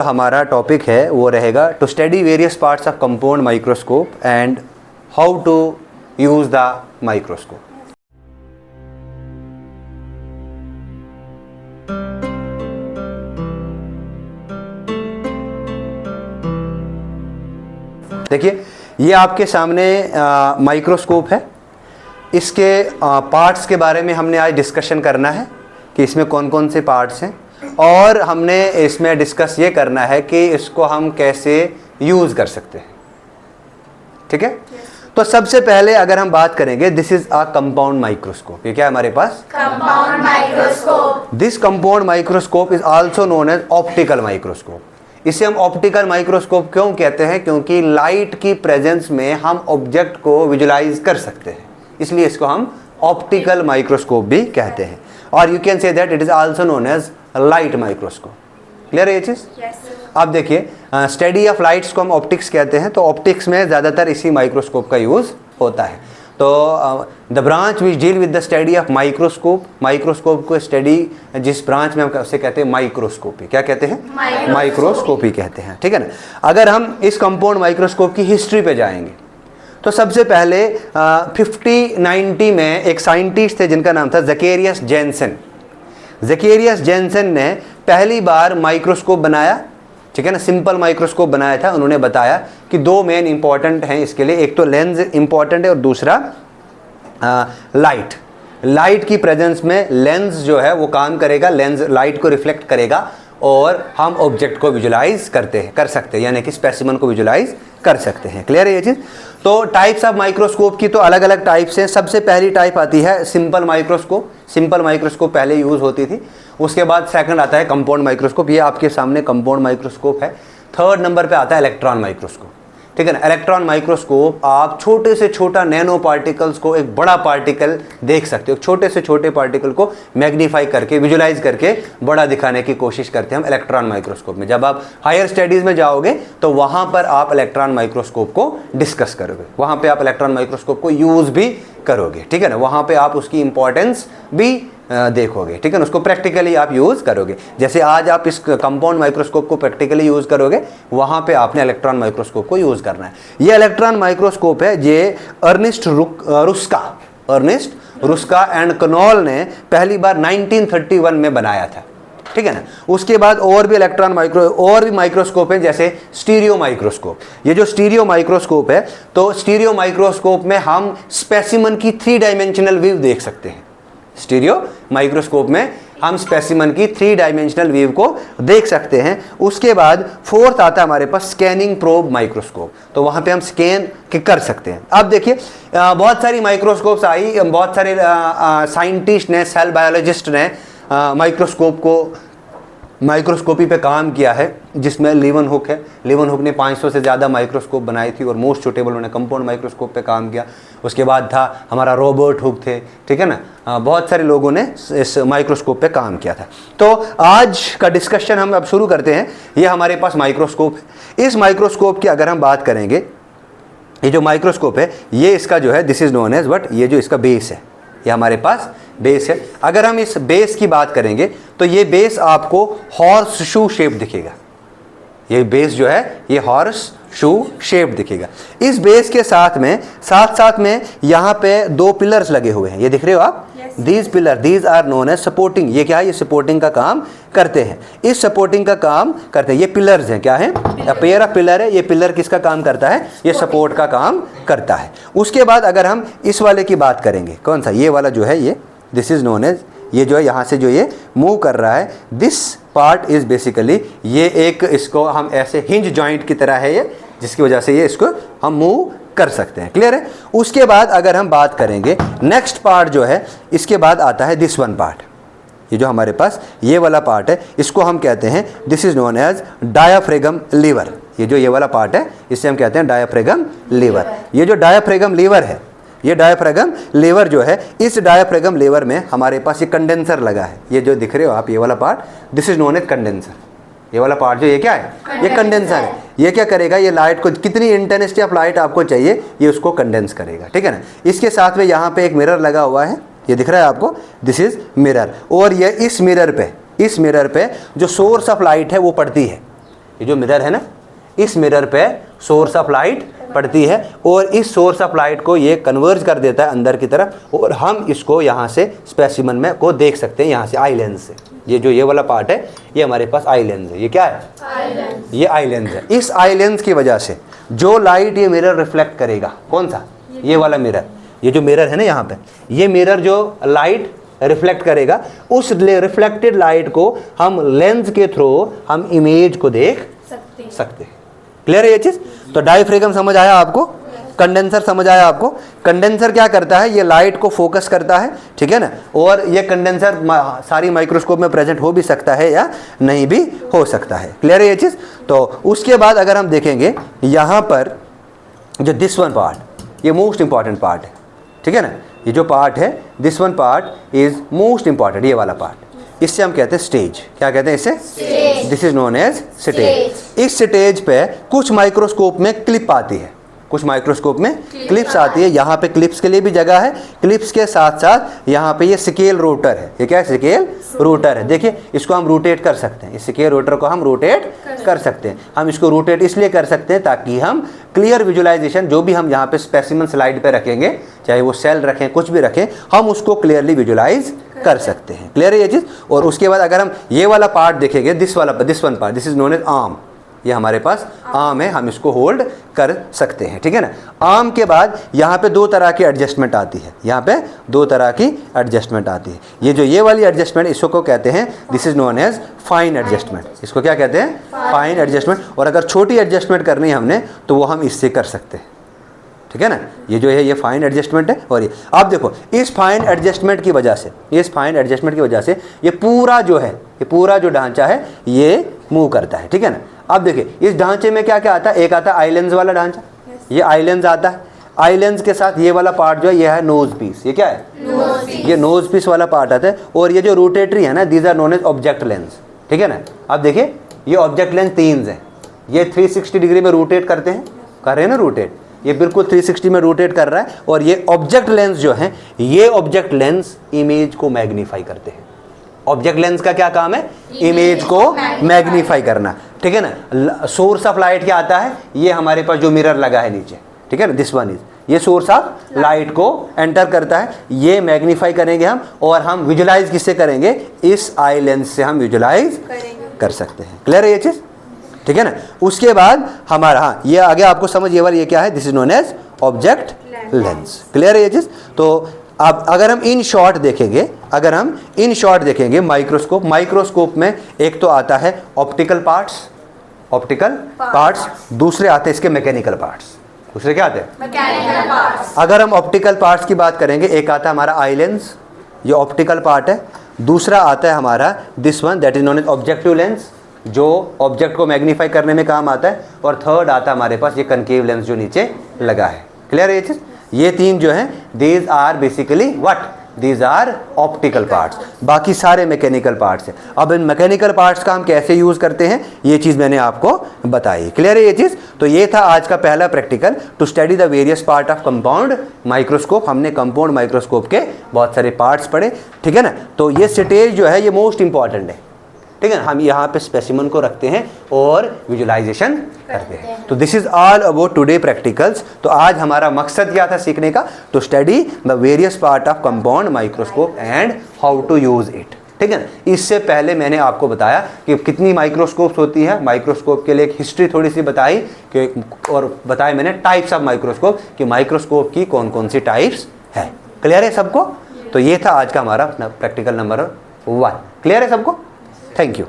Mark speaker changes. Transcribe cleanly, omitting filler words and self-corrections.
Speaker 1: हमारा टॉपिक है वो रहेगा to study various parts of compound microscope and how to use the microscope. देखिए ये आपके सामने माइक्रोस्कोप है। इसके पार्ट्स के बारे में हमने आज डिस्कशन करना है कि इसमें कौन कौन से पार्ट्स हैं, और हमने इसमें डिस्कस ये करना है कि इसको हम कैसे यूज़ कर सकते हैं। ठीक है, तो सबसे पहले अगर हम बात करेंगे, this is a compound microscope. ये क्या है हमारे पास?
Speaker 2: Compound microscope.
Speaker 1: This compound microscope is also known as optical microscope. इसे हम ऑप्टिकल माइक्रोस्कोप क्यों कहते हैं? क्योंकि लाइट की प्रेजेंस में हम ऑब्जेक्ट को विजुलाइज कर सकते हैं, इसलिए इसको हम ऑप्टिकल माइक्रोस्कोप भी कहते हैं। और you can say that it is also known as light microscope. Clear है ये चीज़? अब देखिए, स्टडी ऑफ लाइट्स को हम ऑप्टिक्स कहते हैं, तो ऑप्टिक्स में ज़्यादातर इसी माइक्रोस्कोप का यूज़ होता है। तो the branch which deal with the study of microscope, microscope को स्टडी जिस ब्रांच में हम उसे कहते हैं माइक्रोस्कोपी। क्या कहते हैं? माइक्रोस्कोपी कहते हैं। ठीक है ना। अगर हम इस कंपाउंड माइक्रोस्कोप की हिस्ट्री पे जाएंगे तो सबसे पहले 5090 में एक साइंटिस्ट थे जिनका नाम था ज़ेकेरियस जेनसेन। ज़ेकेरियस जेनसेन ने पहली बार माइक्रोस्कोप बनाया। ठीक है ना, सिंपल माइक्रोस्कोप बनाया था। उन्होंने बताया कि दो मेन इंपॉर्टेंट हैं इसके लिए, एक तो लेंस इंपॉर्टेंट है और दूसरा लाइट। लाइट की प्रेजेंस में लेंस जो है वो काम करेगा, लेंस लाइट को रिफ्लेक्ट करेगा और हम ऑब्जेक्ट को विजुलाइज कर सकते हैं, यानी कि स्पेसिमन को विजुलाइज कर सकते हैं। क्लियर है ये चीज़? तो टाइप्स ऑफ माइक्रोस्कोप की तो अलग अलग टाइप्स हैं। सबसे पहली टाइप आती है सिंपल माइक्रोस्कोप। सिंपल माइक्रोस्कोप पहले यूज़ होती थी। उसके बाद सेकंड आता है कंपाउंड माइक्रोस्कोप। ये आपके सामने कंपाउंड माइक्रोस्कोप है। थर्ड नंबर पे आता है इलेक्ट्रॉन माइक्रोस्कोप। ठीक है ना। इलेक्ट्रॉन माइक्रोस्कोप आप छोटे से छोटा नैनो पार्टिकल्स को एक बड़ा पार्टिकल देख सकते हो। छोटे से छोटे पार्टिकल को मैग्नीफाई करके, विजुलाइज करके बड़ा दिखाने की कोशिश करते हैं हम इलेक्ट्रॉन माइक्रोस्कोप में। जब आप हायर स्टडीज़ में जाओगे तो वहाँ पर आप इलेक्ट्रॉन माइक्रोस्कोप को डिस्कस करोगे, वहाँ पर आप इलेक्ट्रॉन माइक्रोस्कोप को यूज़ भी करोगे। ठीक है ना। वहाँ पर आप उसकी इंपॉर्टेंस भी देखोगे। ठीक है ना, उसको प्रैक्टिकली आप यूज़ करोगे। जैसे आज आप इस कंपाउंड माइक्रोस्कोप को प्रैक्टिकली यूज़ करोगे, वहाँ पे आपने इलेक्ट्रॉन माइक्रोस्कोप को यूज़ करना है। ये इलेक्ट्रॉन माइक्रोस्कोप है, ये अर्नेस्ट रुस्का एंड कनॉल ने पहली बार 1931 में बनाया था। ठीक है ना। उसके बाद और भी माइक्रोस्कोप है, जैसे स्टीरियो माइक्रोस्कोप। ये जो स्टीरियो माइक्रोस्कोप है, तो स्टीरियो माइक्रोस्कोप में हम स्पेसिमन की 3 डायमेंशनल व्यू देख सकते हैं। स्टीरियो माइक्रोस्कोप में हम स्पेसिमन की 3 डायमेंशनल व्यू को देख सकते हैं। उसके बाद फोर्थ आता है हमारे पास स्कैनिंग प्रोब माइक्रोस्कोप, तो वहाँ पे हम स्कैन कर सकते हैं। अब देखिए, बहुत सारी माइक्रोस्कोप्स आई, बहुत सारे साइंटिस्ट ने, सेल बायोलॉजिस्ट ने माइक्रोस्कोपी पे काम किया है, जिसमें लीवन-हुक है। लीवन-हुक ने 500 से ज़्यादा माइक्रोस्कोप बनाई थी और मोस्ट सुटेबल उन्होंने कंपाउंड माइक्रोस्कोप पे काम किया। उसके बाद था हमारा रॉबर्ट हुक थे। ठीक है ना। बहुत सारे लोगों ने इस माइक्रोस्कोप पे काम किया था। तो आज का डिस्कशन हम अब शुरू करते हैं। ये हमारे पास माइक्रोस्कोप है। इस माइक्रोस्कोप की अगर हम बात करेंगे, ये जो माइक्रोस्कोप है, ये इसका जो है this is known as but ये जो इसका बेस है, ये हमारे पास बेस है। अगर हम इस बेस की बात करेंगे तो ये बेस आपको हॉर्स शू शेप दिखेगा। ये बेस जो है ये हॉर्स शू शेप दिखेगा। इस बेस के साथ में यहाँ पे 2 पिलर्स लगे हुए हैं, ये दिख रहे हो आप? These are known as supporting. ये क्या है? ये सपोर्टिंग का काम करते हैं। इस सपोर्टिंग का काम करते हैं, ये पिलर्स हैं। क्या है? पेयर ऑफ पिलर है। ये पिलर किसका काम करता है? ये सपोर्ट का काम करता है। उसके बाद अगर हम इस वाले की बात करेंगे, कौन सा? ये वाला जो है, ये दिस इज नोन एज, ये जो है यहाँ से जो ये मूव कर रहा है, दिस पार्ट इज बेसिकली, ये एक, इसको हम ऐसे हिंज जॉइंट की तरह है ये, जिसकी वजह से ये इसको हम मूव कर सकते हैं। क्लियर है? उसके बाद अगर हम बात करेंगे नेक्स्ट पार्ट जो है, इसके बाद आता है दिस वन पार्ट। ये जो हमारे पास ये वाला पार्ट है, इसको हम कहते हैं, this is known as diaphragm lever. ये जो ये वाला पार्ट है, इसे हम कहते हैं डायाफ्रेगम लीवर। ये जो डायाफ्रेगम लीवर है, ये डायाफ्रेगम लीवर जो है, इस डायाफ्रेगम लीवर में हमारे पास ये कंडेंसर लगा है। ये जो दिख रहे हो आप, ये वाला part, this is known as condenser. ये वाला पार्ट जो, ये क्या है? ये कंडेंसर है। ये क्या करेगा? ये लाइट को, कितनी इंटेंसिटी ऑफ लाइट आपको चाहिए, ये उसको कंडेंस करेगा। ठीक है ना। इसके साथ में यहाँ पे एक मिरर लगा हुआ है, ये दिख रहा है आपको, दिस इज मिरर। और ये इस मिरर पे जो सोर्स ऑफ लाइट है वो पड़ती है। ये जो मिरर है ना, इस मिरर पे सोर्स ऑफ लाइट पड़ती है और इस सोर्स ऑफ लाइट को ये कन्वर्ज कर देता है अंदर की तरफ और हम इसको यहाँ से स्पेसिमन में को देख सकते हैं यहाँ से आई लेंस से। ये जो ये वाला पार्ट है ये हमारे पास आई लेंस है। ये क्या है? ये आई लेंस है। इस आई लेंस की वजह से जो लाइट ये मिरर रिफ्लेक्ट करेगा, कौन सा? ये वाला मिरर। ये जो मिरर है ना यहाँ पे, ये मिरर जो लाइट रिफ्लेक्ट करेगा, उस रिफ्लेक्टेड लाइट को हम लेंस के थ्रू हम इमेज को देख सकते हैं। क्लियर है ये चीज? तो डायफ्रेगम समझ आया आपको? कंडेंसर समझ आया आपको? कंडेंसर क्या करता है? ये लाइट को फोकस करता है, ठीक है ना, और ये कंडेंसर सारी माइक्रोस्कोप में प्रेजेंट हो भी सकता है या नहीं भी हो सकता है। क्लियर है ये चीज? तो उसके बाद अगर हम देखेंगे यहाँ पर जो दिस वन पार्ट, ये मोस्ट इंपॉर्टेंट पार्ट है, ठीक है ना, ये जो पार्ट है this one part is most important, ये वाला पार्ट, इससे हम कहते हैं स्टेज। क्या कहते हैं इसे? This is known as stage. इस स्टेज पे कुछ माइक्रोस्कोप में क्लिप आती है, कुछ माइक्रोस्कोप में क्लिप्स आती है। यहाँ पे क्लिप्स के लिए भी जगह है, क्लिप्स के साथ साथ यहाँ पे ये स्केल रोटर है। ये क्या है? स्केल रोटर है। देखिए इसको हम रोटेट कर सकते हैं, इस स्केल रोटर को हम रोटेट कर सकते हैं। हम इसको रोटेट इसलिए कर सकते हैं ताकि हम क्लियर विजुअलाइजेशन, जो भी हम यहाँ पे स्पेसिमन स्लाइड पे रखेंगे, चाहे वो सेल रखें कुछ भी रखें, हम उसको क्लियरली विजुअलाइज कर सकते हैं। क्लियर है ये चीज़? और उसके बाद अगर हम ये वाला पार्ट देखेंगे, this one part, this is known as arm. ये हमारे पास आर्म है, हम इसको होल्ड कर सकते हैं, ठीक है ना। आर्म के बाद यहाँ पे दो तरह की एडजस्टमेंट आती है, यहाँ पे दो तरह की एडजस्टमेंट आती है। ये जो ये वाली एडजस्टमेंट, इसको कहते हैं, this is known as fine adjustment. इसको क्या कहते हैं? Fine adjustment. और अगर छोटी एडजस्टमेंट करनी है हमने तो वो हम इससे कर सकते हैं, ठीक है ना। ये जो है ये फाइन एडजस्टमेंट है। और ये आप देखो इस फाइन एडजस्टमेंट की वजह से, इस फाइन एडजस्टमेंट की वजह से ये पूरा जो है, ये पूरा जो ढांचा है ये मूव करता है, ठीक है ना। अब देखिए इस ढांचे में क्या क्या आता है? एक आता है आई लेंस वाला ढांचा, ये आई लेंस आता है। आई लेंस के साथ ये वाला पार्ट जो है ये है नोज पीस। ये क्या है? Nose piece. ये नोज पीस वाला पार्ट आता है। और ये जो रोटेटरी है ना, these are known as object lens, ठीक है ना। अब देखिए ये ऑब्जेक्ट लेंस तीन है, ये 360 डिग्री में रोटेट करते हैं, कर रहे हैं ना रोटेट, ये बिल्कुल 360 में रोटेट कर रहा है। और ये ऑब्जेक्ट लेंस जो है, ये ऑब्जेक्ट लेंस इमेज को मैग्नीफाई करते हैं। ऑब्जेक्ट लेंस का क्या काम है? इमेज को मैग्नीफाई करना, ठीक है ना। सोर्स ऑफ लाइट क्या आता है? ये हमारे पास जो मिरर लगा है नीचे, ठीक है ना, दिस वन इज, ये सोर्स ऑफ लाइट को एंटर करता है, ये मैग्नीफाई करेंगे हम, और हम विजुलाइज किससे करेंगे? इस आई लेंस से हम विजुलाइज कर सकते हैं। क्लियर है ये चीज? ठीक है ना। उसके बाद हमारा, हाँ ये आगे आपको समझ, ये वाला ये क्या है? This is known as object lens. Clear है ये चीज? तो अब अगर हम इन शॉर्ट देखेंगे, अगर हम इन शॉर्ट देखेंगे माइक्रोस्कोप, माइक्रोस्कोप में एक तो आता है ऑप्टिकल पार्ट्स, ऑप्टिकल पार्ट्स, दूसरे आते हैं इसके मैकेनिकल पार्ट्स। दूसरे क्या आते हैं? Mechanical parts. अगर हम ऑप्टिकल पार्ट्स की बात करेंगे, एक आता है हमारा आई लेंस, ये ऑप्टिकल पार्ट है। दूसरा आता है हमारा this one, that is known as objective lens, जो ऑब्जेक्ट को मैग्नीफाई करने में काम आता है। और थर्ड आता है हमारे पास ये कनकेव लेंस जो नीचे लगा है। क्लियर है ये चीज़? ये तीन जो हैं, these are basically what? These are optical parts, बाकी सारे मैकेनिकल पार्ट्स हैं। अब इन मैकेनिकल पार्ट्स का हम कैसे यूज़ करते हैं ये चीज़ मैंने आपको बताई। क्लियर है ये चीज़? तो ये था आज का पहला practical, to study the various part of compound microscope. हमने कंपाउंड माइक्रोस्कोप के बहुत सारे पार्ट्स पढ़े, ठीक है ना। तो ये स्टेज जो है ये मोस्ट इंपॉर्टेंट है, ठीक है ना। हम यहाँ पे स्पेसिमन को रखते हैं और विजुलाइजेशन करते हैं। तो this is all about today practicals. तो आज हमारा मकसद क्या था सीखने का? To study the various part of compound microscope and how to use it, ठीक है ना। इससे पहले मैंने आपको बताया कि कितनी माइक्रोस्कोप्स होती है, माइक्रोस्कोप के लिए एक हिस्ट्री थोड़ी सी बताई कि, और बताया मैंने टाइप्स ऑफ माइक्रोस्कोप, कि माइक्रोस्कोप की कौन कौन सी टाइप्स है। क्लियर है सबको? तो ये था आज का हमारा प्रैक्टिकल नंबर 1। क्लियर है सबको? Thank you.